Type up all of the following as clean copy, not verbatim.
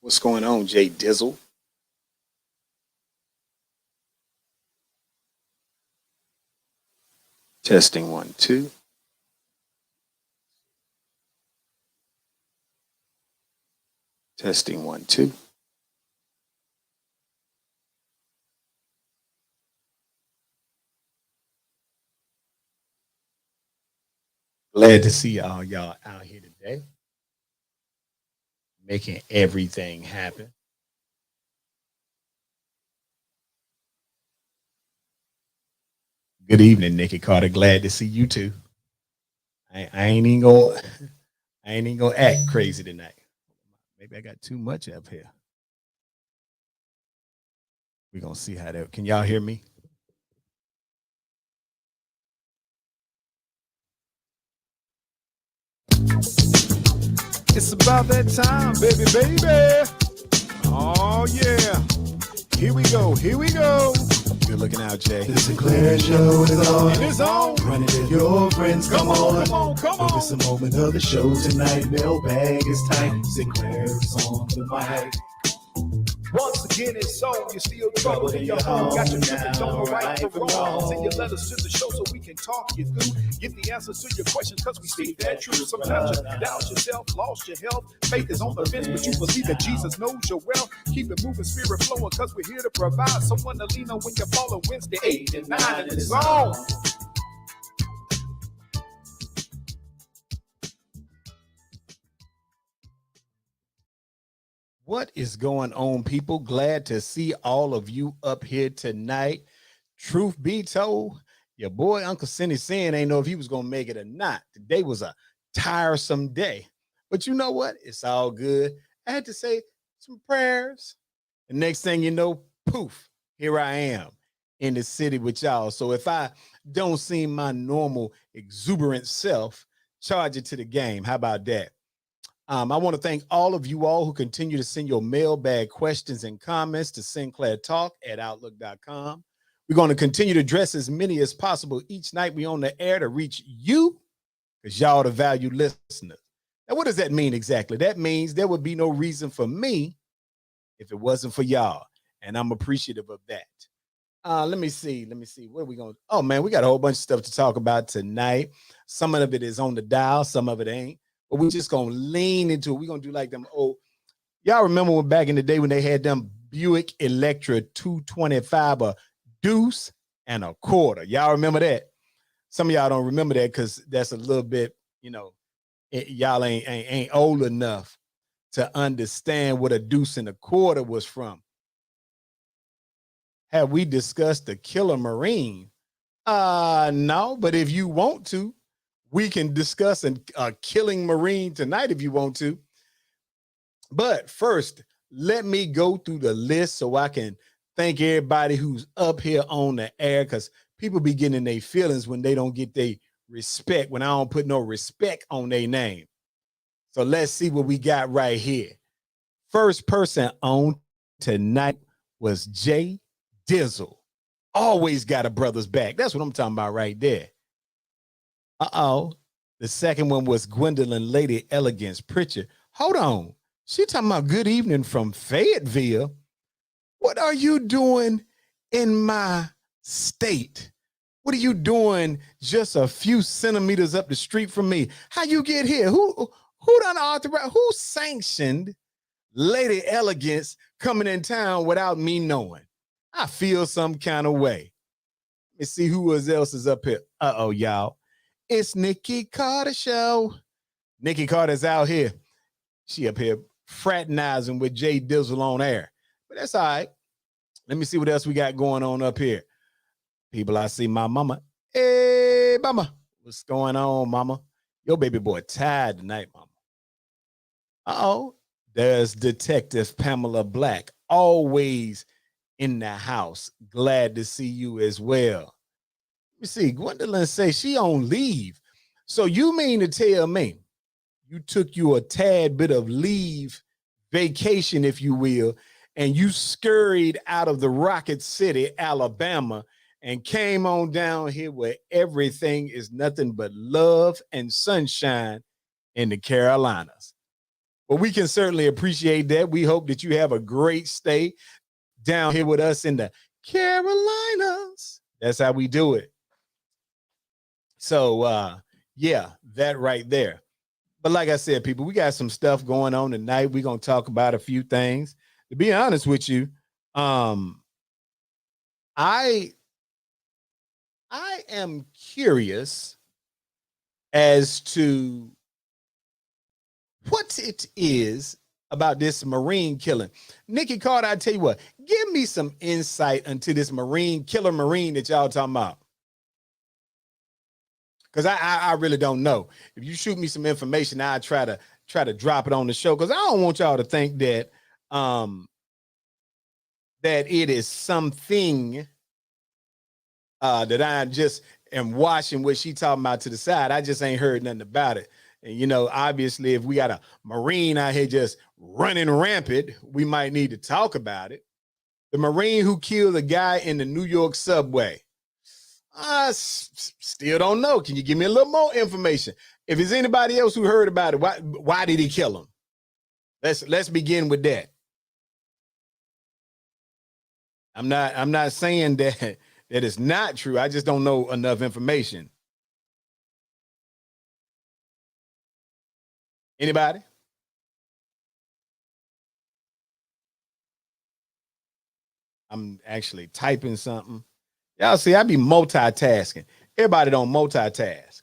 What's going on, Jay Dizzle? Testing one, two. Testing one, two. Glad to see y'all out here today, making everything happen. Good evening, Nikki Carter. Glad to see you too. I ain't even gonna I ain't even gonna act crazy tonight. Maybe I got too much up here. We're gonna see how that can y'all hear me? It's about that time, baby, baby. Oh, yeah. Here we go, here we go. Good looking out, Jay. The Sinclair Show is on. It is on. Run it with your friends, come on. Come on, come on. It's a moment of the show tonight. Mailbag is tight. Sinclair is on the mic. Once again, it's on. You're still trouble in your home. Got your ticket, don't know right from wrong. Send your letters to the show so we can talk you through. Get the answers to your questions because we speak that truth. Sometimes you doubt yourself, lost your health. Faith is on the fence, but you believe that Jesus knows your wealth. Keep it moving, spirit flowing because we're here to provide someone to lean on when you're falling. Wednesday, 8 and 9, and it's on. What is going on, people? Glad to see all of you up here tonight. Truth be told, your boy Uncle Cindy Sin ain't know if he was gonna make it or not. Today was a tiresome day, but you know what? It's all good. I had to say some prayers. The next thing you know, poof, here I am in the city with y'all. So if I don't seem my normal exuberant self, charge it to the game. How about that? I want to thank all of you all who continue to send your mailbag questions and comments to sinclairtalk@outlook.com. We're going to continue to address as many as possible each night we on the air to reach you because y'all the valued listeners. Now, what does that mean exactly? That means there would be no reason for me if it wasn't for y'all, and I'm appreciative of that. Let me see. Where are we going? Oh, man, we got a whole bunch of stuff to talk about tonight. Some of it is on the dial. Some of it ain't. But we're just going to lean into it. We're going to do like them old. Y'all remember when back in the day when they had them Buick Electra 225, a deuce and a quarter. Y'all remember that? Some of y'all don't remember that because that's a little bit, y'all ain't old enough to understand what a deuce and a quarter was from. Have we discussed the Killer Marine? No, but if you want to, we can discuss a killing Marine tonight if you want to. But first, let me go through the list so I can thank everybody who's up here on the air, because people be getting their feelings when they don't get their respect, when I don't put no respect on their name. So let's see what we got right here. First person on tonight was Jay Dizzle. Always got a brother's back. That's what I'm talking about right there. The second one was Gwendolyn Lady Elegance Pritchard. Hold on. She talking about good evening from Fayetteville. What are you doing in my state? What are you doing just a few centimeters up the street from me? How you get here? Who done authorized? Who sanctioned Lady Elegance coming in town without me knowing? I feel some kind of way. Let me see who else is up here. Y'all. It's Nikki Carter show. Nikki Carter's out here. She up here fraternizing with Jay Dizzle on air. But that's all right. Let me see what else we got going on up here. People, I see my mama. Hey, mama. What's going on, mama? Your baby boy tired tonight, mama. There's Detective Pamela Black. Always in the house. Glad to see you as well. Let me see. Gwendolyn say she on leave. So you mean to tell me you took you a tad bit of leave, vacation, if you will, and you scurried out of the Rocket City, Alabama, and came on down here where everything is nothing but love and sunshine in the Carolinas. But we can certainly appreciate that. We hope that you have a great stay down here with us in the Carolinas. That's how we do it. So, yeah, that right there. But like I said, people, we got some stuff going on tonight. We're going to talk about a few things. To be honest with you, I am curious as to what it is about this Marine killing. Nikki Carter, I tell you what, give me some insight into this Marine that y'all talking about. Because I really don't know. If you shoot me some information, I'll try to drop it on the show. Because I don't want y'all to think that that it is something that I just am watching what she talking about to the side. I just ain't heard nothing about it. And, you know, obviously, if we got a Marine out here just running rampant, we might need to talk about it. The Marine who killed a guy in the New York subway. I still don't know. Can you give me a little more information? If there's anybody else who heard about it, why did he kill him? Let's begin with that. I'm not saying that it's not true. I just don't know enough information. Anybody? I'm actually typing something. Y'all see, I be multitasking. Everybody don't multitask.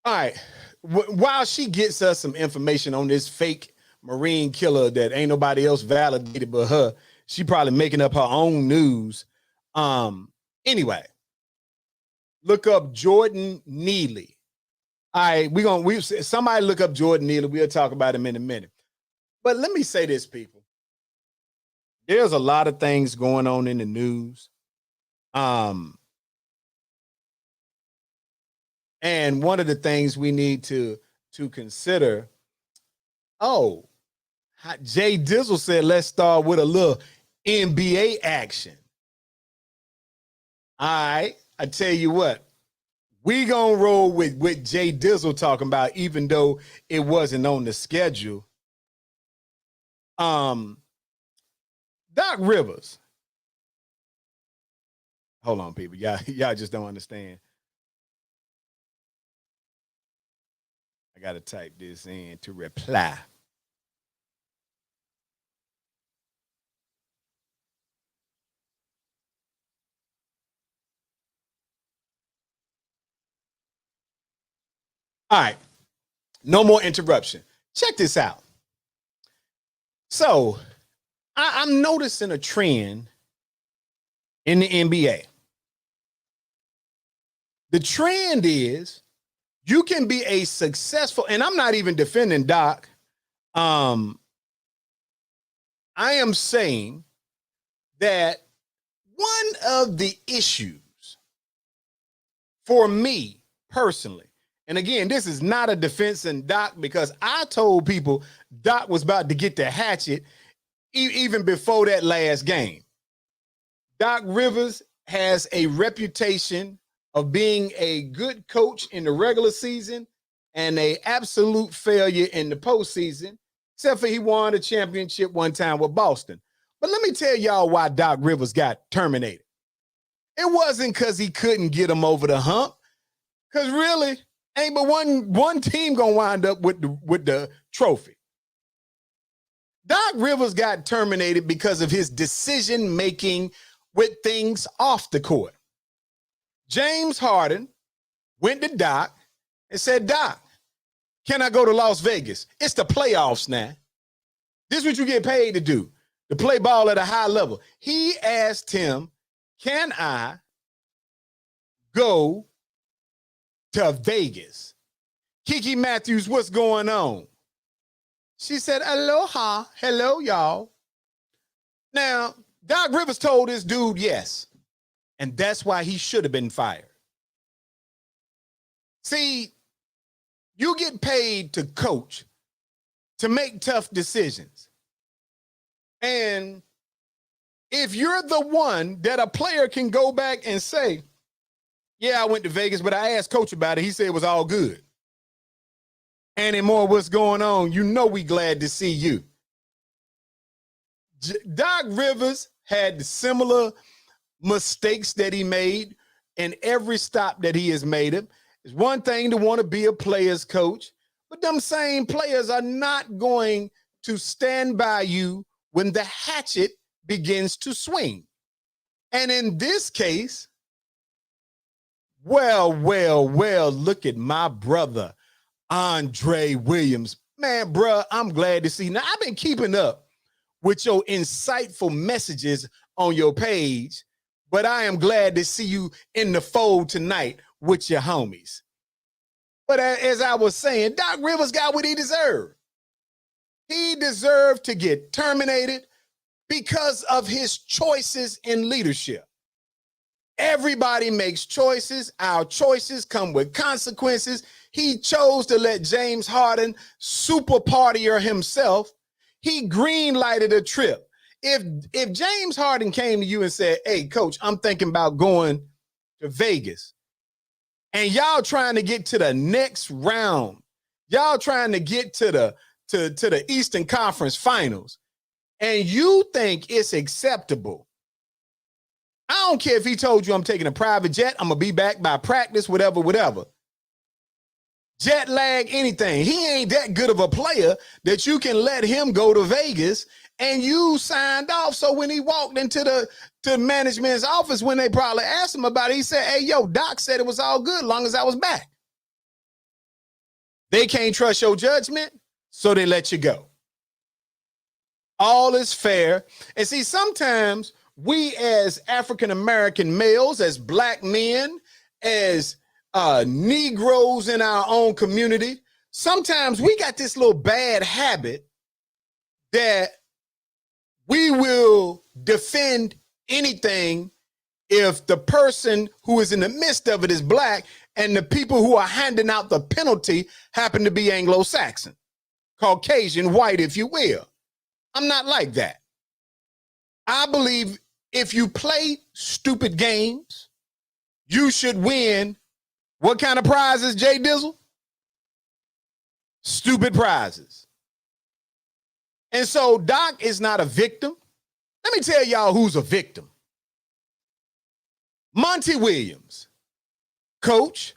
All right. While she gets us some information on this fake Marine killer that ain't nobody else validated but her, she probably making up her own news. Anyway, look up Jordan Neely. All right, somebody look up Jordan Neely. We'll talk about him in a minute. But let me say this, people. There's a lot of things going on in the news. And one of the things we need to consider, Jay Dizzle said, let's start with a little NBA action. All right, I tell you what, we gonna roll with Jay Dizzle talking about, even though it wasn't on the schedule. Doc Rivers. Hold on, people. Y'all just don't understand. I got to type this in to reply. All right. No more interruption. Check this out. So, I'm noticing a trend in the NBA. The trend is you can be a successful, and I'm not even defending Doc. I am saying that one of the issues for me personally, and again, this is not a defense in Doc, because I told people Doc was about to get the hatchet even before that last game. Doc Rivers has a reputation of being a good coach in the regular season and an absolute failure in the postseason, except for he won a championship one time with Boston. But let me tell y'all why Doc Rivers got terminated. It wasn't because he couldn't get him over the hump, because really ain't but one team gonna wind up with the trophy. Doc Rivers got terminated because of his decision making with things off the court. James Harden went to Doc and said, Doc, can I go to Las Vegas? It's the playoffs now. This is what you get paid to do, to play ball at a high level. He asked him, can I go to Vegas? Kiki Matthews, what's going on? She said, aloha, hello, y'all. Now, Doc Rivers told this dude yes, and that's why he should have been fired. See, you get paid to coach, to make tough decisions. And if you're the one that a player can go back and say, yeah, I went to Vegas, but I asked coach about it. He said it was all good. Annie Moore, what's going on? You know we glad to see you. Doc Rivers had similar mistakes that he made in every stop that he has made him. It's one thing to want to be a player's coach, but them same players are not going to stand by you when the hatchet begins to swing. And in this case, well, look at my brother, Andre Williams. Man, bruh, I'm glad to see. Now, I've been keeping up with your insightful messages on your page, but I am glad to see you in the fold tonight with your homies. But as I was saying, Doc Rivers got what he deserved. He deserved to get terminated because of his choices in leadership. Everybody makes choices. Our choices come with consequences. He chose to let James Harden super partier himself. He green-lighted a trip. If James Harden came to you and said, hey, coach, I'm thinking about going to Vegas, and y'all trying to get to the next round, y'all trying to get to the Eastern Conference Finals, and you think it's acceptable, I don't care if he told you I'm taking a private jet, I'm going to be back by practice, whatever. Jet lag, anything. He ain't that good of a player that you can let him go to Vegas, and you signed off. So when he walked into the management's office, when they probably asked him about it, he said, hey, yo, Doc said it was all good long as I was back. They can't trust your judgment, so they let you go. All is fair. And see, sometimes we as African-American males, as black men, as Negroes in our own community, sometimes we got this little bad habit that we will defend anything if the person who is in the midst of it is black and the people who are handing out the penalty happen to be Anglo-Saxon, Caucasian, white, if you will. I'm not like that. I believe if you play stupid games, you should win. What kind of prizes, Jay Dizzle? Stupid prizes. And so Doc is not a victim. Let me tell y'all who's a victim. Monty Williams, coach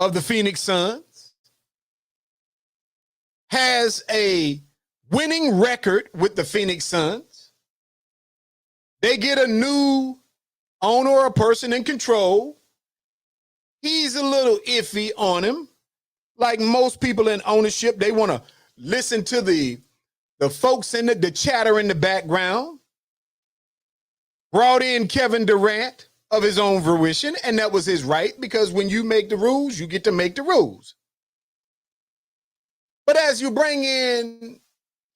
of the Phoenix Suns, has a winning record with the Phoenix Suns. They get a new owner or person in control. He's a little iffy on him. Like most people in ownership, they want to listen to the folks in the chatter in the background. Brought in Kevin Durant of his own fruition, and that was his right, because when you make the rules, you get to make the rules. But as you bring in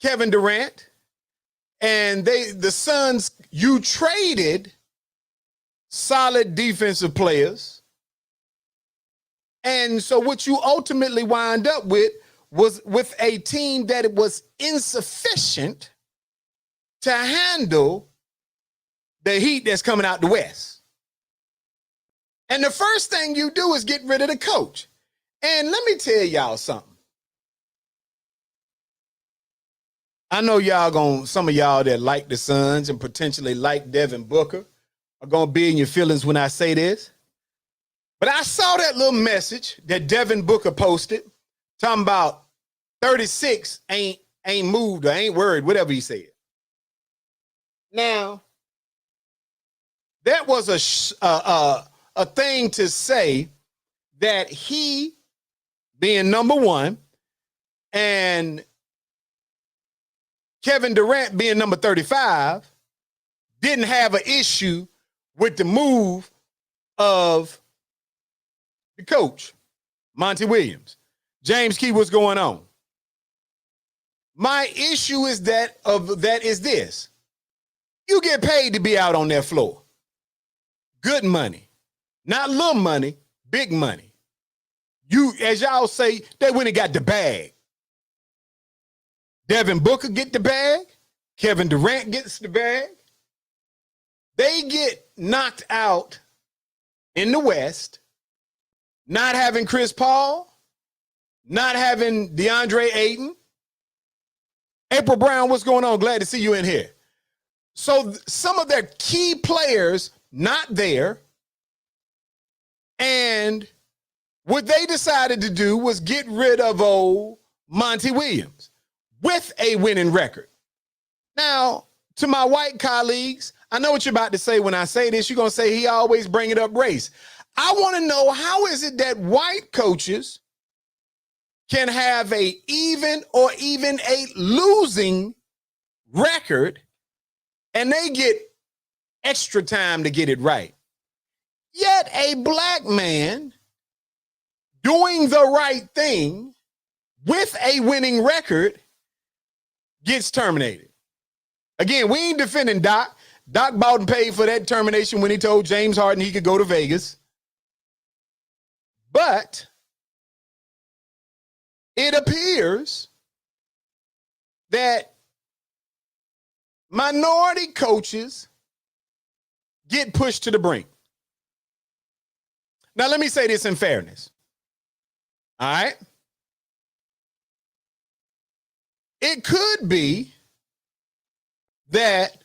Kevin Durant, and the Suns, you traded solid defensive players. And so what you ultimately wind up with was with a team that it was insufficient to handle the heat that's coming out the West. And the first thing you do is get rid of the coach. And let me tell y'all something. I know some of y'all that like the Suns and potentially like Devin Booker are going to be in your feelings when I say this. But I saw that little message that Devin Booker posted talking about 36 ain't moved or ain't worried, whatever he said. Now, that was a thing to say that he, being number one, and Kevin Durant being number 35, didn't have an issue with the move of the coach, Monty Williams. James Key, what's going on? My issue is is this. You get paid to be out on that floor. Good money. Not little money, big money. You, as y'all say, they went and got the bag. Devin Booker get the bag. Kevin Durant gets the bag. They get knocked out in the West, not having Chris Paul, not having DeAndre Ayton. April Brown, what's going on? Glad to see you in here. So some of their key players not there. And what they decided to do was get rid of old Monty Williams with a winning record. Now, to my white colleagues, I know what you're about to say when I say this. You're going to say he always bring it up race. I want to know, how is it that white coaches can have a even or even a losing record and they get extra time to get it right? Yet a black man doing the right thing with a winning record gets terminated. Again, we ain't defending Doc. Doc Bowden paid for that termination when he told James Harden he could go to Vegas. But it appears that minority coaches get pushed to the brink. Now, let me say this in fairness. All right? It could be that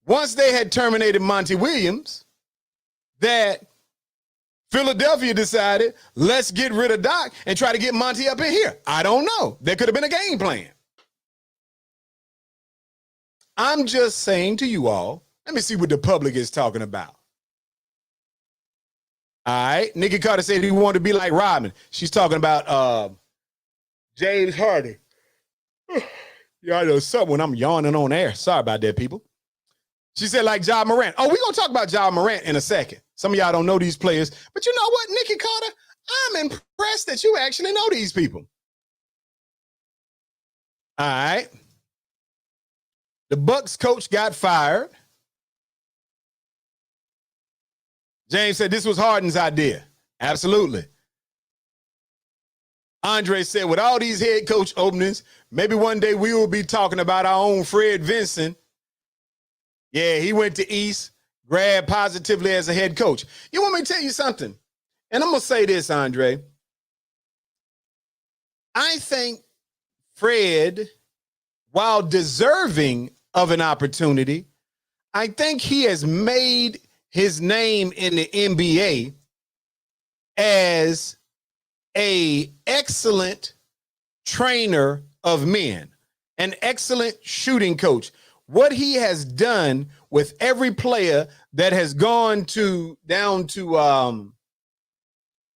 once they had terminated Monty Williams, that Philadelphia decided, let's get rid of Doc and try to get Monty up in here. I don't know. There could have been a game plan. I'm just saying to you all, let me see what the public is talking about. All right. Nikki Carter said he wanted to be like Rodman. She's talking about James Harden. Yeah, I know something when I'm yawning on air. Sorry about that, people. She said like Ja Morant. Oh, we're going to talk about Ja Morant in a second. Some of y'all don't know these players. But you know what, Nikki Carter? I'm impressed that you actually know these people. All right. The Bucks coach got fired. James said this was Harden's idea. Absolutely. Andre said, with all these head coach openings, maybe one day we will be talking about our own Fred Vinson. Yeah, he went to East, grabbed positively as a head coach. You want me to tell you something? And I'm going to say this, Andre. I think Fred, while deserving of an opportunity, I think he has made his name in the NBA as an excellent trainer of men, an excellent shooting coach. What he has done with every player that has gone down to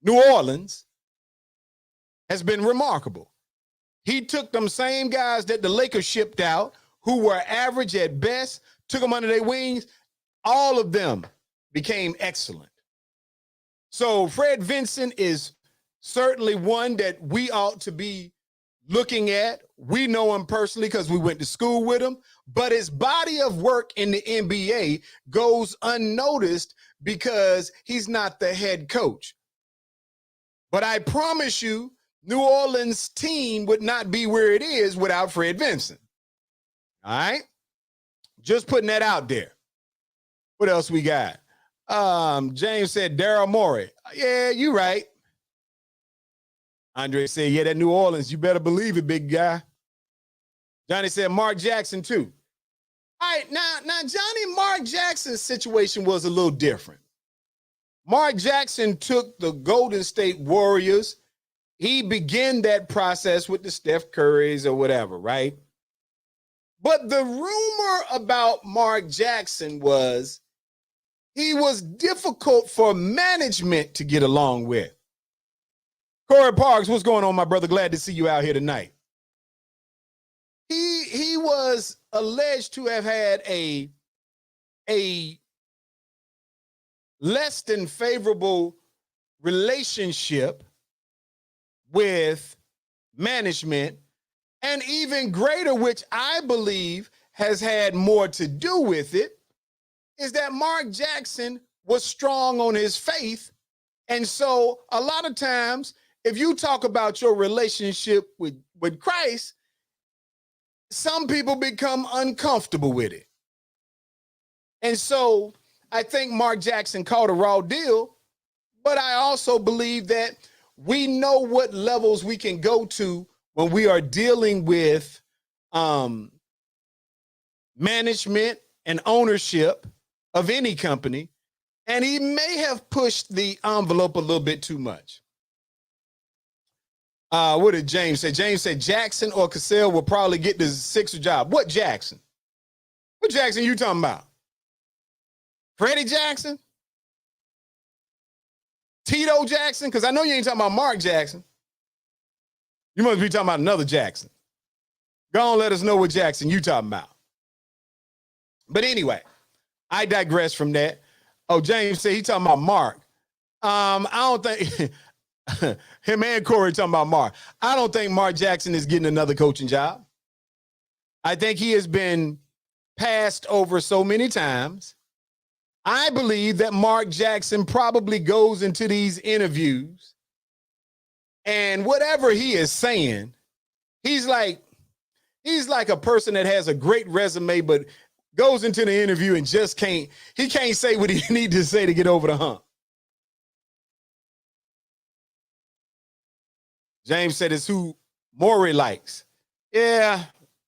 New Orleans has been remarkable. He took them same guys that the Lakers shipped out, who were average at best, took them under their wings. All of them became excellent. So Fred Vinson is certainly one that we ought to be looking at. We know him personally because we went to school with him, but his body of work in the NBA goes unnoticed because he's not the head coach. But I promise you, New Orleans team would not be where it is without Fred Vinson. All right? Just putting that out there. What else we got? James said Daryl Morey. Yeah, you right. Andre said, yeah, that New Orleans, you better believe it, big guy. Johnny said Mark Jackson too. All right, now Mark Jackson's situation was a little different. Mark Jackson took the Golden State Warriors. He began that process with the Steph Currys or whatever, right? But the rumor about Mark Jackson was he was difficult for management to get along with. Corey Parks, what's going on, my brother? Glad to see you out here tonight. He was alleged to have had a less than favorable relationship with management, and even greater, which I believe has had more to do with it, is that Mark Jackson was strong on his faith. And so a lot of times, if you talk about your relationship with Christ, some people become uncomfortable with it. And so I think Mark Jackson caught a raw deal, but I also believe that we know what levels we can go to when we are dealing with management and ownership of any company. And he may have pushed the envelope a little bit too much. What did James say? James said Jackson or Cassell will probably get the Sixer job. What Jackson? What Jackson you talking about? Freddie Jackson? Tito Jackson? Because I know you ain't talking about Mark Jackson. You must be talking about another Jackson. Go on, let us know what Jackson you talking about. But anyway, I digress from that. Oh, James said he talking about Mark. I don't think him and Corey talking about Mark. I don't think Mark Jackson is getting another coaching job. I think he has been passed over so many times. I believe that Mark Jackson probably goes into these interviews and whatever he is saying, he's like a person that has a great resume, but goes into the interview and just can't say what he needs to say to get over the hump. James said it's who Maury likes. Yeah,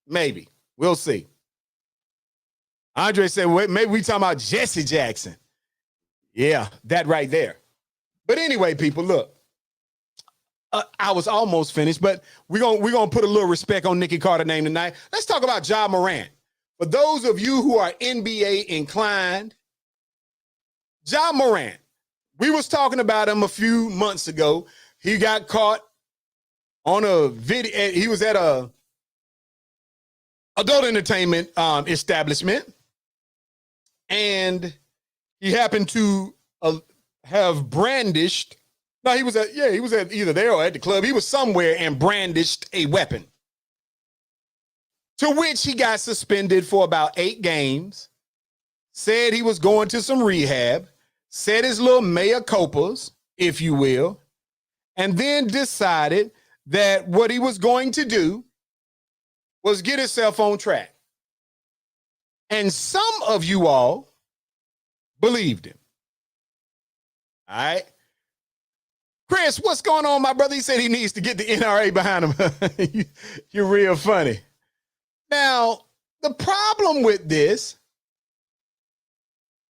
maybe. We'll see. Andre said, wait, maybe we talking about Jesse Jackson. Yeah, that right there. But anyway, people, look. I was almost finished, but we're gonna put a little respect on Nicky Carter's name tonight. Let's talk about Ja Morant. For those of you who are NBA inclined, Ja Morant, we was talking about him a few months ago. He got caught on a video. He was at a adult entertainment establishment, and he happened to have brandished. No, he was at either there or at the club. He was somewhere and brandished a weapon, to which he got suspended for about 8 games, said he was going to some rehab, said his little mea culpas, if you will, and then decided that what he was going to do was get himself on track. And some of you all believed him. All right. Chris, what's going on, my brother? He said he needs to get the NRA behind him. You're real funny. Now, the problem with this,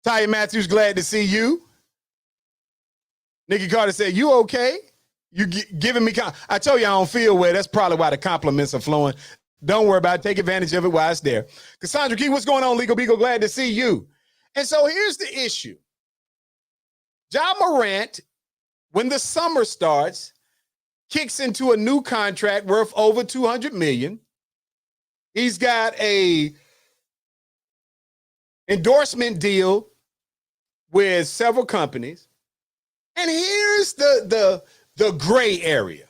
Taya Matthews, glad to see you. Nicky Carter said, you okay? You giving me, I told you I don't feel well. That's probably why the compliments are flowing. Don't worry about it. Take advantage of it while it's there. Cassandra Key, what's going on, Legal Beagle? Glad to see you. And so here's the issue. Ja Morant, when the summer starts, kicks into a new contract worth over $200 million. He's got a endorsement deal with several companies. And here's the gray area.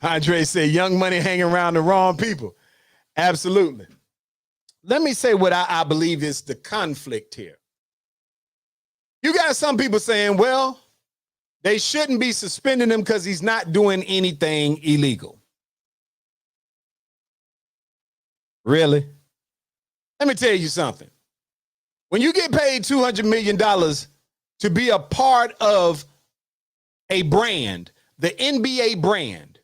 Andre said, young money hanging around the wrong people. Absolutely. Let me say what I believe is the conflict here. You got some people saying, well, they shouldn't be suspending him because he's not doing anything illegal. Really? Let me tell you something. When you get paid $200 million to be a part of a brand, the NBA brand,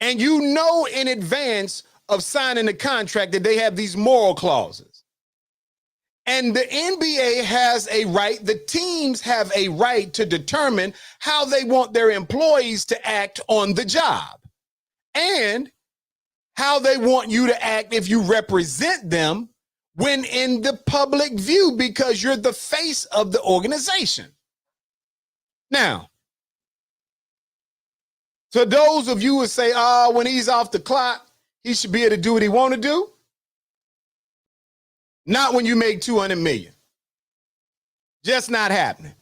and you know in advance of signing the contract that they have these moral clauses, and the NBA has a right, the teams have a right to determine how they want their employees to act on the job and how they want you to act if you represent them when in the public view, because you're the face of the organization. Now, to those of you who say, when he's off the clock, he should be able to do what he want to do. Not when you make $200 million. Just not happening.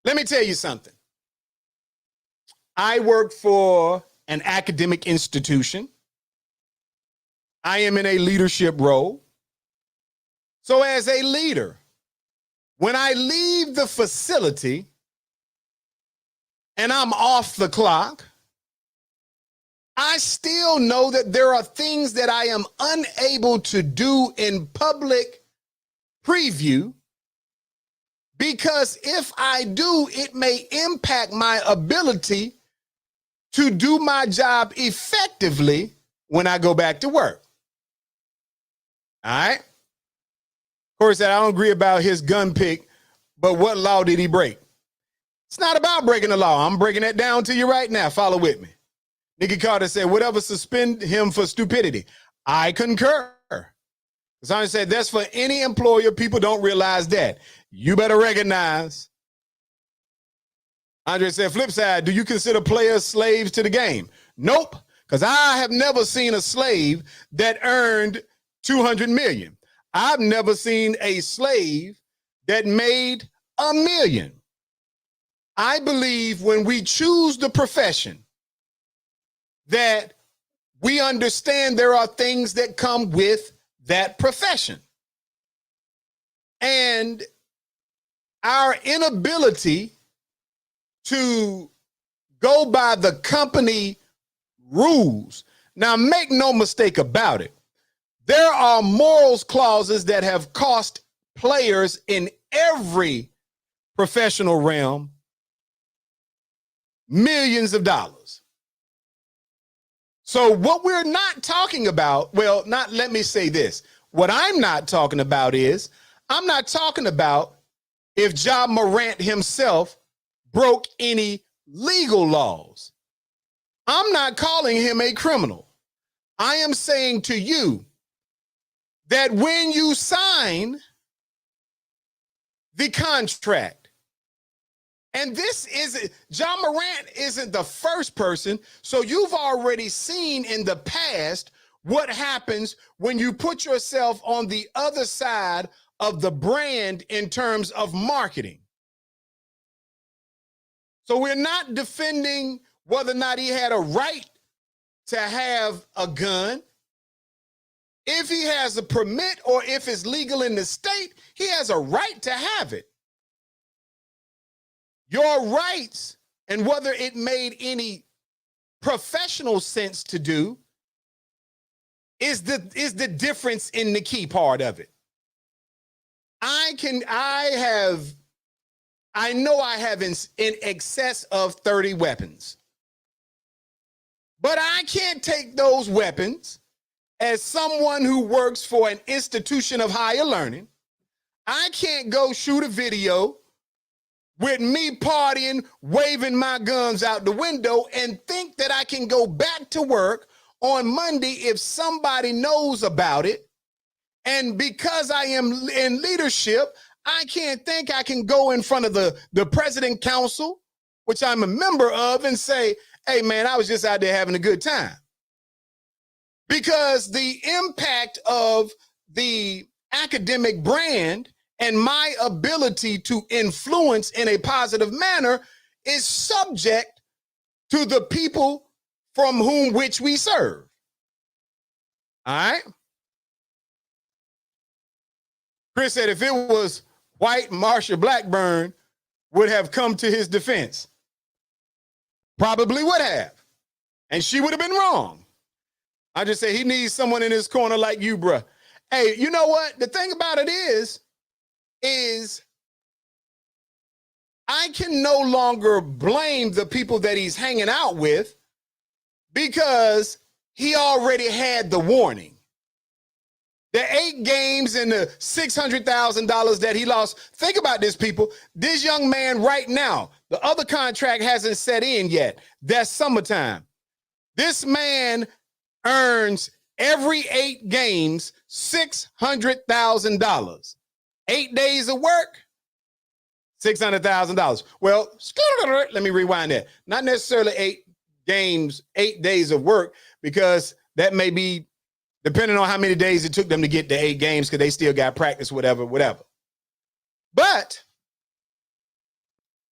Let me tell you something. I work for an academic institution. I am in a leadership role. So as a leader, when I leave the facility and I'm off the clock, I still know that there are things that I am unable to do in public preview Because if I do, it may impact my ability to do my job effectively when I go back to work. All right. Corey said, I don't agree about his gun pick, but what law did he break? It's not about breaking the law. I'm breaking that down to you right now. Follow with me. Nikki Carter said, whatever, suspend him for stupidity. I concur. Sonia said, that's for any employer. People don't realize that. You better recognize. Andre said, flip side, do you consider players slaves to the game? Nope, because I have never seen a slave that earned 200 million. I've never seen a slave that made $1 million. I believe when we choose the profession that we understand there are things that come with that profession. And our inability to go by the company rules. Now, make no mistake about it. There are morals clauses that have cost players in every professional realm millions of dollars. So what we're not talking about, well, not, let me say this. What I'm not talking about is, I'm not talking about if Ja Morant himself broke any legal laws. I'm not calling him a criminal. I am saying to you that when you sign the contract, and this is, Ja Morant isn't the first person, so you've already seen in the past what happens when you put yourself on the other side of the brand in terms of marketing. So we're not defending whether or not he had a right to have a gun. If he has a permit or if it's legal in the state, he has a right to have it. Your rights and whether it made any professional sense to do is the difference in the key part of it. I know I have in excess of 30 weapons, but I can't take those weapons as someone who works for an institution of higher learning. I can't go shoot a video with me partying, waving my guns out the window and think that I can go back to work on Monday if somebody knows about it. And because I am in leadership, I can't think I can go in front of the president council, which I'm a member of, and say, hey, man, I was just out there having a good time. Because the impact of the academic brand and my ability to influence in a positive manner is subject to the people from whom which we serve. All right? Chris said if it was white, Marsha Blackburn would have come to his defense. Probably would have. And she would have been wrong. I just say he needs someone in his corner like you, bruh. Hey, you know what? The thing about it is I can no longer blame the people that he's hanging out with because he already had the warning. The 8 games and the $600,000 that he lost. Think about this, people. This young man right now, the other contract hasn't set in yet. That's summertime. This man earns every 8 games $600,000. 8 days of work, $600,000. Well, let me rewind that. Not necessarily 8 games, 8 days of work, because that may be depending on how many days it took them to get the 8 games, because they still got practice, whatever. But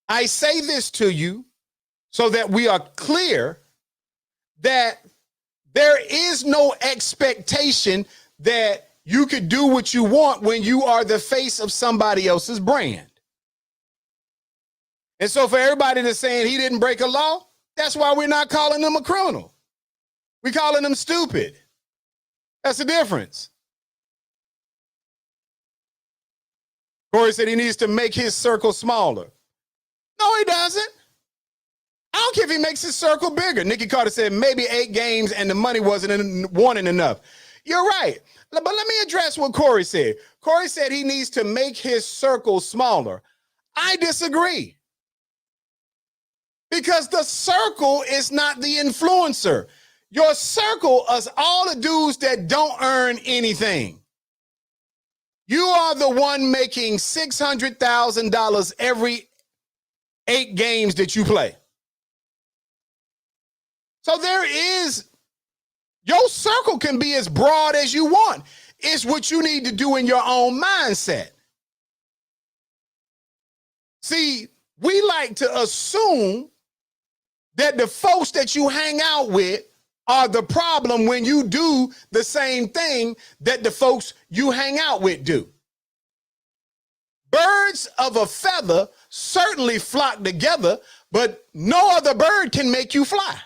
I say this to you so that we are clear that there is no expectation that you could do what you want when you are the face of somebody else's brand. And so for everybody that's saying he didn't break a law, that's why we're not calling him a criminal. We're calling him stupid. That's the difference. Corey said he needs to make his circle smaller. No, he doesn't. I don't care if he makes his circle bigger. Nikki Carter said maybe 8 games and the money wasn't wanting enough. You're right. But let me address what Corey said. Corey said he needs to make his circle smaller. I disagree. Because the circle is not the influencer. Your circle is all the dudes that don't earn anything. You are the one making $600,000 every 8 games that you play. So your circle can be as broad as you want. It's what you need to do in your own mindset. See, we like to assume that the folks that you hang out with are the problem when you do the same thing that the folks you hang out with do. Birds of a feather certainly flock together, but no other bird can make you fly.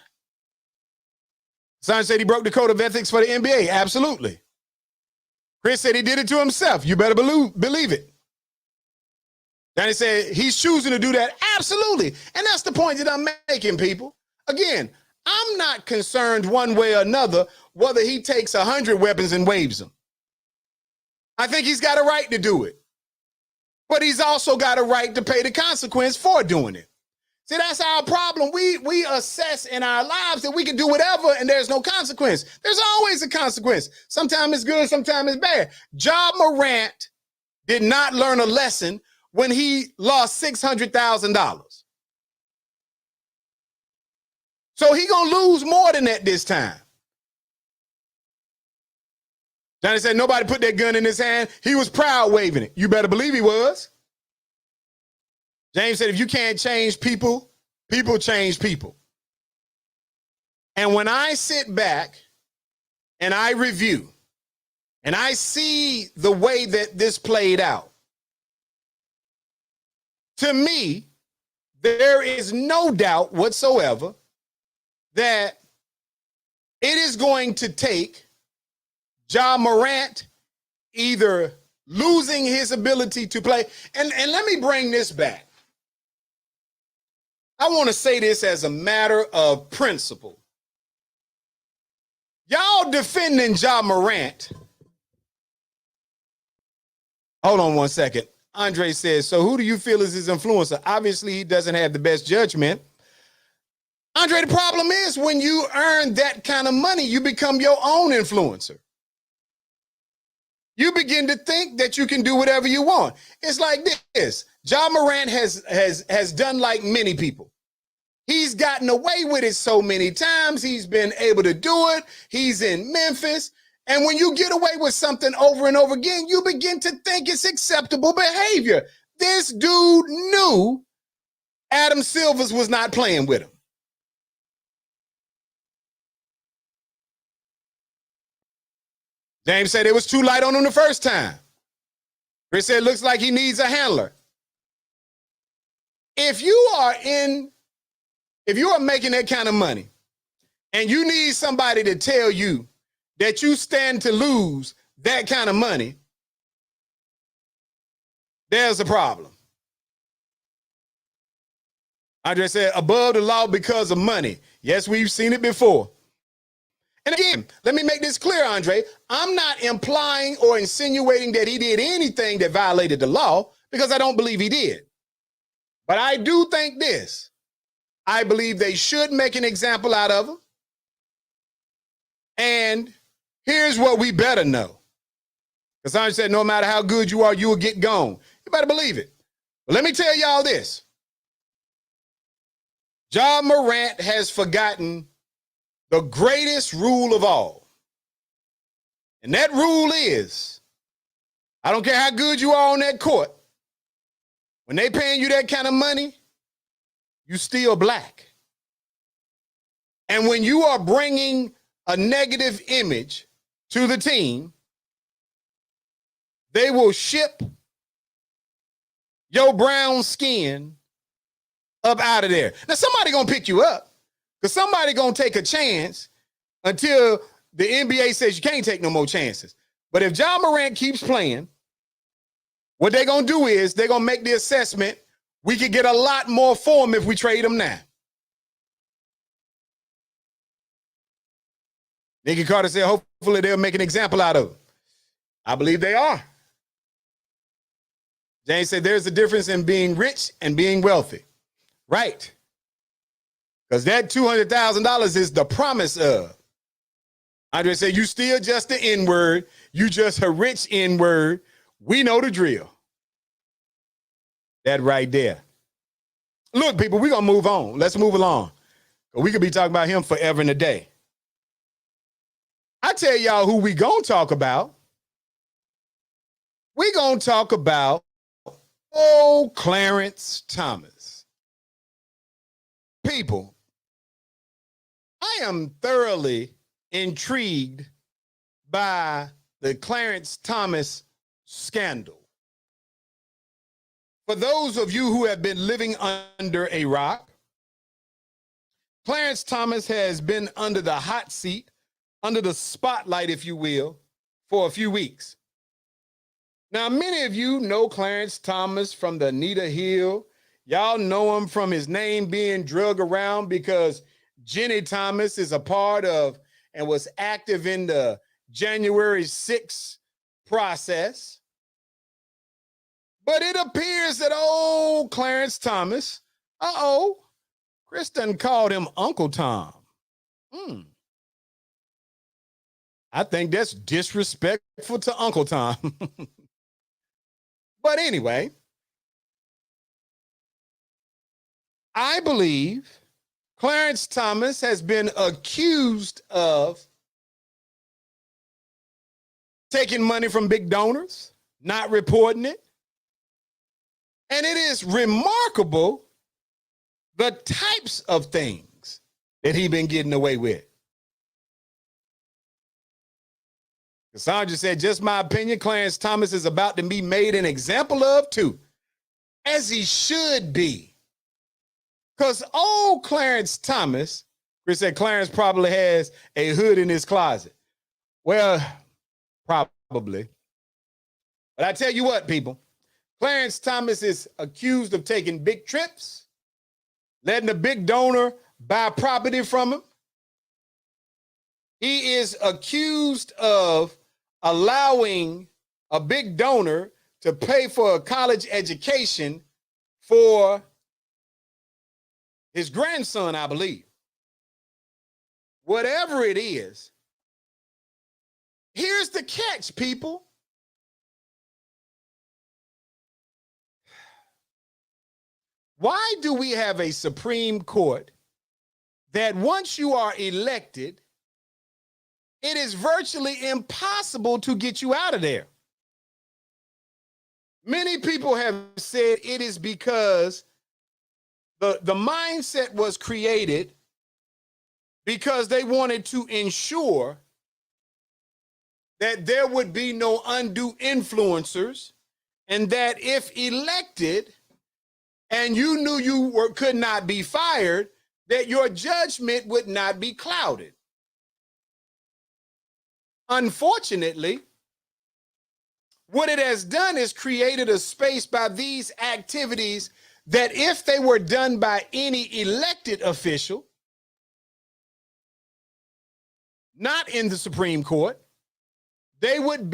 Son said he broke the code of ethics for the NBA. Absolutely. Chris said he did it to himself. You better believe it. Danny said he's choosing to do that. Absolutely. And that's the point that I'm making, people. Again, I'm not concerned one way or another whether he takes 100 weapons and waves them. I think he's got a right to do it. But he's also got a right to pay the consequence for doing it. See, that's our problem. We assess in our lives that we can do whatever and there's no consequence. There's always a consequence. Sometimes it's good, sometimes it's bad. Ja Morant did not learn a lesson when he lost $600,000. So he gonna lose more than that this time. Johnny said nobody put that gun in his hand. He was proud waving it. You better believe he was. James said if you can't change people, people change people. And when I sit back and I review and I see the way that this played out, to me, there is no doubt whatsoever that it is going to take Ja Morant either losing his ability to play. And let me bring this back. I want to say this as a matter of principle. Y'all defending Ja Morant. Hold on one second. Andre says, so who do you feel is his influencer? Obviously, he doesn't have the best judgment. Andre, the problem is when you earn that kind of money, you become your own influencer. You begin to think that you can do whatever you want. It's like this. Ja Morant has done like many people. He's gotten away with it so many times. He's been able to do it. He's in Memphis. And when you get away with something over and over again, you begin to think it's acceptable behavior. This dude knew Adam Silver was not playing with him. James said it was too light on him the first time. Chris said it looks like he needs a handler. If you are making that kind of money and you need somebody to tell you that you stand to lose that kind of money, there's a problem. Andre said above the law because of money. Yes, we've seen it before. And again, let me make this clear, Andre. I'm not implying or insinuating that he did anything that violated the law because I don't believe he did. But I do think this. I believe they should make an example out of him. And here's what we better know. Because Andre said no matter how good you are, you will get gone. You better believe it. But let me tell y'all this. Ja Morant has forgotten the greatest rule of all. And that rule is, I don't care how good you are on that court, when they paying you that kind of money, you still black. And when you are bringing a negative image to the team, they will ship your brown skin up out of there. Now, somebody gonna pick you up. Because somebody going to take a chance until the NBA says you can't take no more chances. But if Ja Morant keeps playing What they're going to do is they're going to make the assessment. We could get a lot more for him if we trade him now. Nicky Carter said, hopefully they'll make an example out of him. I believe they are. James said, there's a difference in being rich and being wealthy. Right. Because that $200,000 is the promise of. Andre said, you still just the N-word. You just a rich N-word. We know the drill. That right there. Look, people, we're going to move on. Let's move along. We could be talking about him forever and a day. I tell y'all who we going to talk about. We going to talk about Clarence Thomas. People, I am thoroughly intrigued by the Clarence Thomas scandal. For those of you who have been living under a rock, Clarence Thomas has been under the hot seat, under the spotlight, if you will, for a few weeks. Now, many of you know Clarence Thomas from the Anita Hill. Y'all know him from his name being drug around because Jenny Thomas is a part of and was active in the January 6th process. But it appears that Clarence Thomas, Kristen called him Uncle Tom. I think that's disrespectful to Uncle Tom. But anyway, I believe Clarence Thomas has been accused of taking money from big donors, not reporting it. And it is remarkable the types of things that he's been getting away with. Cassandra said, just my opinion, Clarence Thomas is about to be made an example of too, as he should be. Because Clarence Thomas, Chris said Clarence probably has a hood in his closet. Well, probably. But I tell you what, people, Clarence Thomas is accused of taking big trips, letting a big donor buy property from him. He is accused of allowing a big donor to pay for a college education for his grandson, I believe. Whatever it is, here's the catch, people. Why do we have a Supreme Court that once you are elected, it is virtually impossible to get you out of there? Many people have said it is because the mindset was created because they wanted to ensure that there would be no undue influencers, and that if elected and you knew you could not be fired, that your judgment would not be clouded. Unfortunately, what it has done is created a space by these activities that if they were done by any elected official, not in the Supreme Court, it would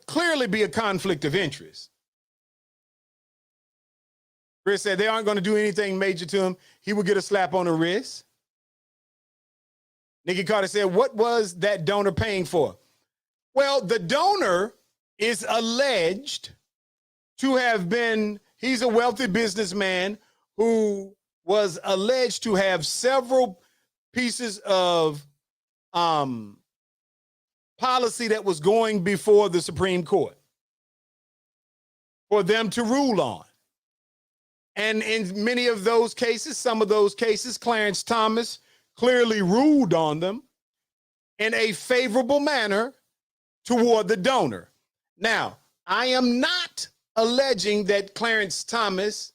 clearly be a conflict of interest. Chris said they aren't going to do anything major to him. He would get a slap on the wrist. Nikki Carter said, what was that donor paying for? Well, the donor is alleged to have been, he's a wealthy businessman who was alleged to have several pieces of policy that was going before the Supreme Court for them to rule on. And in many of those cases, some of those cases, Clarence Thomas clearly ruled on them in a favorable manner toward the donor. Now, I am not alleging that Clarence Thomas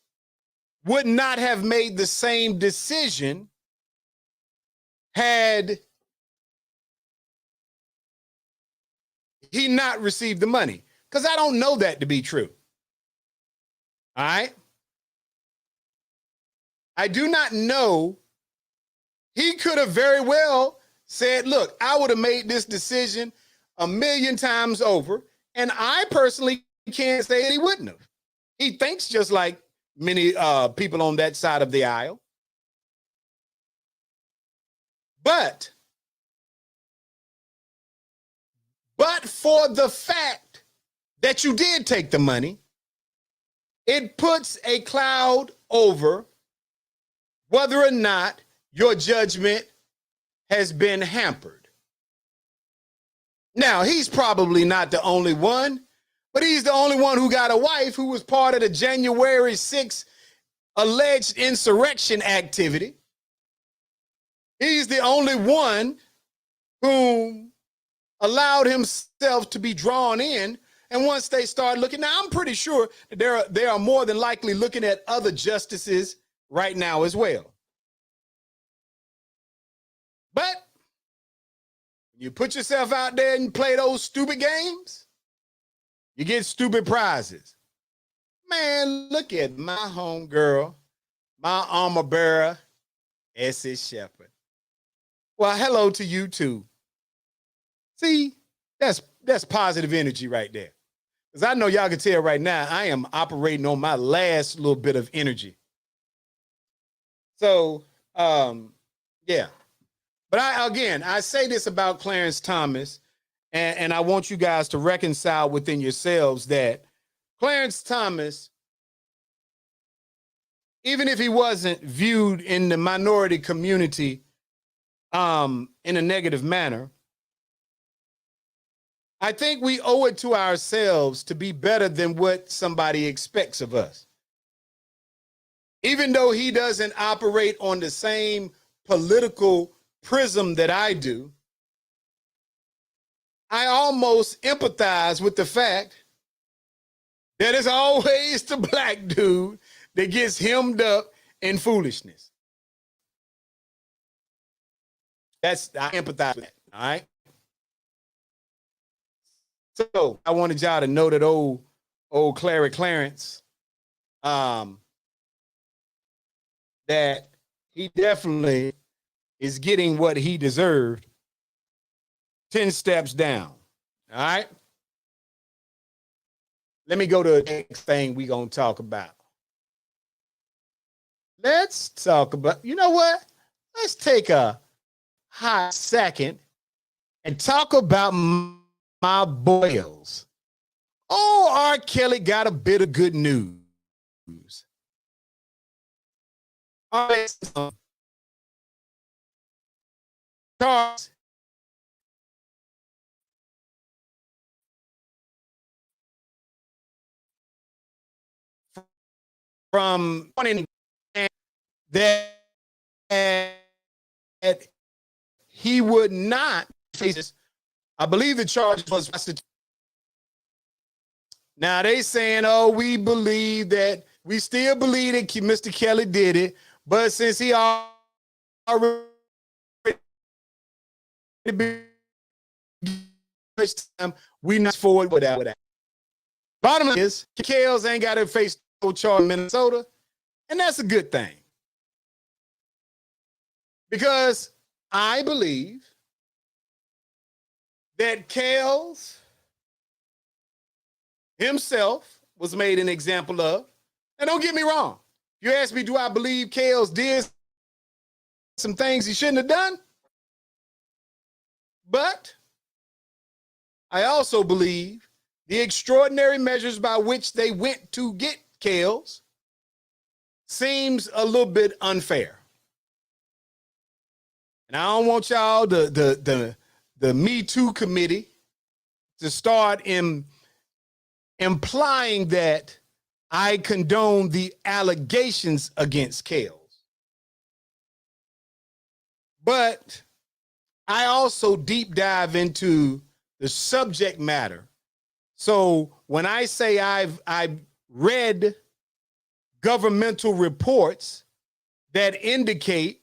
would not have made the same decision had he not received the money. Because I don't know that to be true. All right. I do not know. He could have very well said, look, I would have made this decision 1,000,000 times over. And I personally can't say that he wouldn't have. He thinks just like many people on that side of the aisle. But for the fact that you did take the money, it puts a cloud over whether or not your judgment has been hampered. Now, he's probably not the only one, but he's the only one who got a wife who was part of the January 6th alleged insurrection activity. He's the only one who allowed himself to be drawn in. And once they start looking, now I'm pretty sure that they are more than likely looking at other justices right now as well. But you put yourself out there and play those stupid games, you get stupid prizes. Man, look at my homegirl, my armor bearer, Essie Shepherd. Well, hello to you too. See, that's positive energy right there. Because I know y'all can tell right now, I am operating on my last little bit of energy. So, yeah. But I say this about Clarence Thomas, and I want you guys to reconcile within yourselves that Clarence Thomas, even if he wasn't viewed in the minority community in a negative manner, I think we owe it to ourselves to be better than what somebody expects of us. Even though he doesn't operate on the same political prism that I do, I almost empathize with the fact that it's always the black dude that gets hemmed up in foolishness. I empathize with that, all right? So I wanted y'all to know that old Clarence, that he definitely is getting what he deserved 10 steps down. All right. Let me go to the next thing we're going to talk about. Let's talk about, you know what? Let's take a hot second and talk about my boils. Oh, R. Kelly got a bit of good news. All right. Charles from that he would not face this. I believe the charge was prostitution. Now they saying, oh, we still believe that Mr. Kelly did it, but since he already we not forward with that. Bottom line is, Kales ain't got to face no charge in Minnesota, and that's a good thing. Because I believe that Kales himself was made an example of. And don't get me wrong. You ask me, do I believe Kales did some things he shouldn't have done? But I also believe the extraordinary measures by which they went to get Kales seems a little bit unfair. And I don't want y'all, the Me Too committee, to start implying that I condone the allegations against Kales. But I also deep dive into the subject matter. So when I say I've read governmental reports that indicate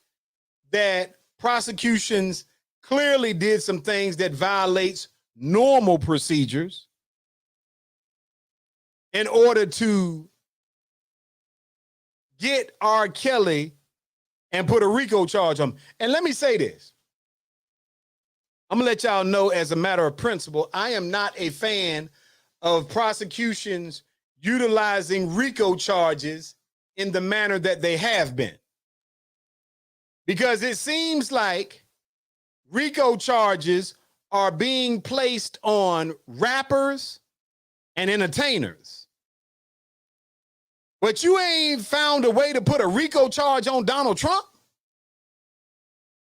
that prosecutions clearly did some things that violates normal procedures, in order to get R. Kelly and put a RICO charge on him. And let me say this. I'm going to let y'all know, as a matter of principle, I am not a fan of prosecutions utilizing RICO charges in the manner that they have been. Because it seems like RICO charges are being placed on rappers and entertainers. But you ain't found a way to put a RICO charge on Donald Trump?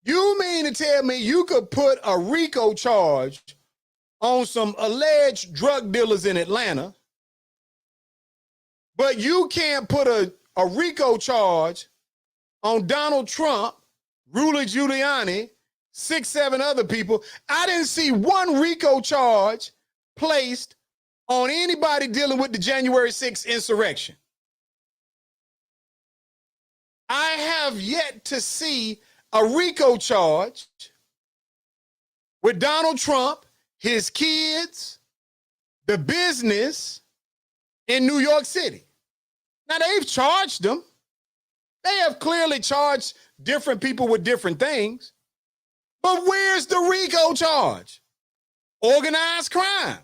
You mean to tell me you could put a RICO charge on some alleged drug dealers in Atlanta, but you can't put a RICO charge on Donald Trump, Rudy Giuliani, 6, 7 other people? I didn't see one RICO charge placed on anybody dealing with the January 6th insurrection. I have yet to see a RICO charge with Donald Trump, his kids, the business in New York City. Now, they've charged them. They have clearly charged different people with different things. But where's the RICO charge? Organized crime.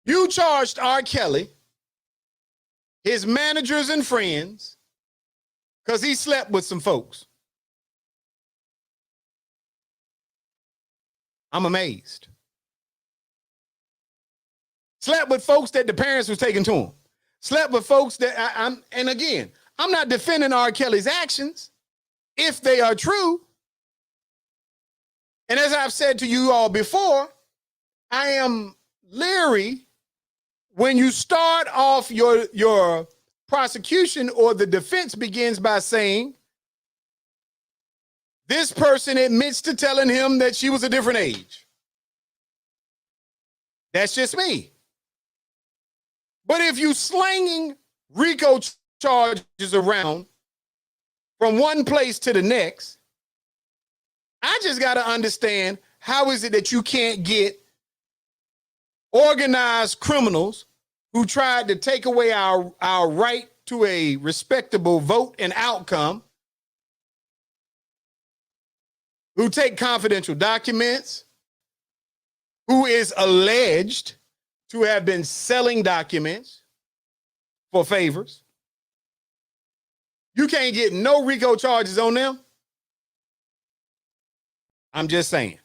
You charged R. Kelly, his managers and friends, because he slept with some folks. I'm amazed. Slept with folks that the parents was taking to him. Slept with folks that and again, I'm not defending R. Kelly's actions if they are true. And as I've said to you all before, I am leery when you start off your prosecution or the defense begins by saying, this person admits to telling him that she was a different age. That's just me. But if you slanging RICO charges around from one place to the next, I just got to understand, how is it that you can't get organized criminals who tried to take away our right to a respectable vote and outcome, who take confidential documents, who is alleged to have been selling documents for favors? You can't get no RICO charges on them? I'm just saying.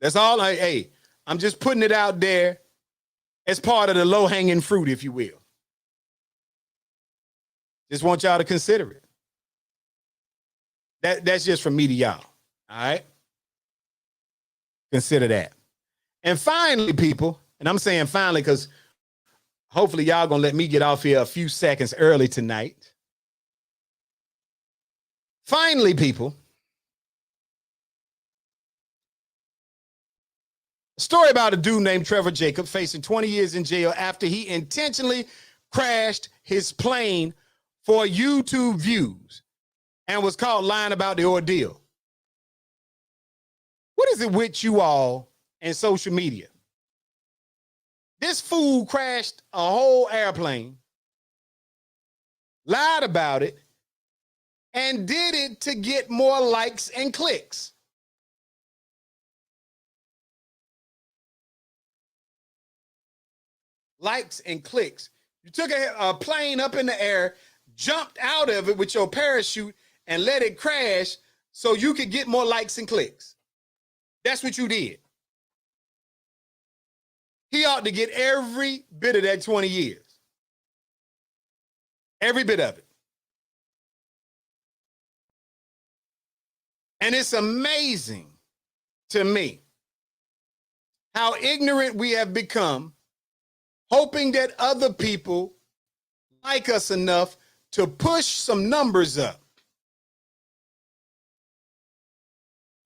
That's all. I'm just putting it out there as part of the low-hanging fruit, if you will. Just want y'all to consider it. That's just from me to y'all. All right? Consider that. And finally, people, and I'm saying finally because hopefully y'all gonna let me get off here a few seconds early tonight. Finally, people, a story about a dude named Trevor Jacob facing 20 years in jail after he intentionally crashed his plane for YouTube views and was caught lying about the ordeal. What is it with you all and social media? This fool crashed a whole airplane, lied about it, and did it to get more likes and clicks. Likes and clicks. You took a plane up in the air, jumped out of it with your parachute, and let it crash so you could get more likes and clicks. That's what you did. He ought to get every bit of that 20 years. Every bit of it. And it's amazing to me how ignorant we have become, hoping that other people like us enough to push some numbers up.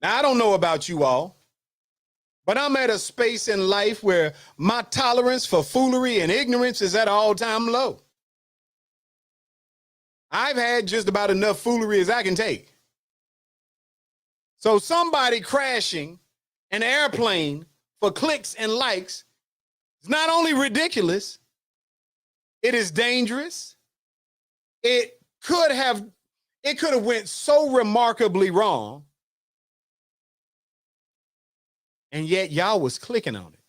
Now, I don't know about you all, but I'm at a space in life where my tolerance for foolery and ignorance is at an all-time low. I've had just about enough foolery as I can take. So somebody crashing an airplane for clicks and likes It's not only ridiculous, it is dangerous. It could have went so remarkably wrong. And yet y'all was clicking on it.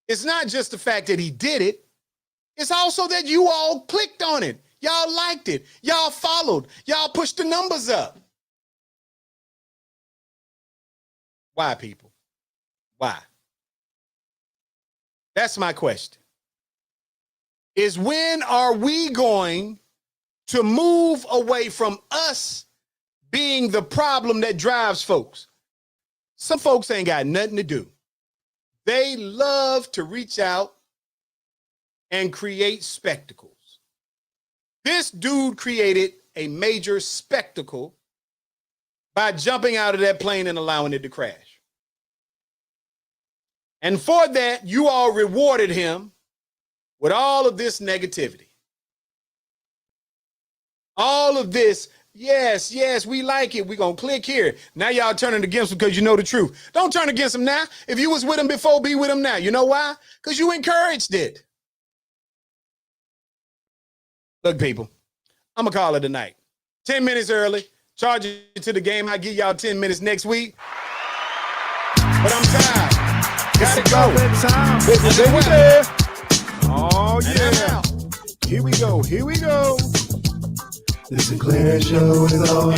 It's not just the fact that he did it. It's also that you all clicked on it. Y'all liked it. Y'all followed. Y'all pushed the numbers up. Why, people? Why? That's my question. Is when are we going to move away from us being the problem that drives folks? Some folks ain't got nothing to do. They love to reach out and create spectacles. This dude created a major spectacle by jumping out of that plane and allowing it to crash. And for that, you all rewarded him with all of this negativity. All of this, yes, we like it. We're going to click here. Now y'all turning against him because you know the truth. Don't turn against him now. If you was with him before, be with him now. You know why? Because you encouraged it. Look, people, I'm going to call it a night. 10 minutes early. Charge it to the game. I'll give y'all 10 minutes next week. But I'm tired. Gotta go. Oh, yeah. Here we go. The Sinclair Show is on.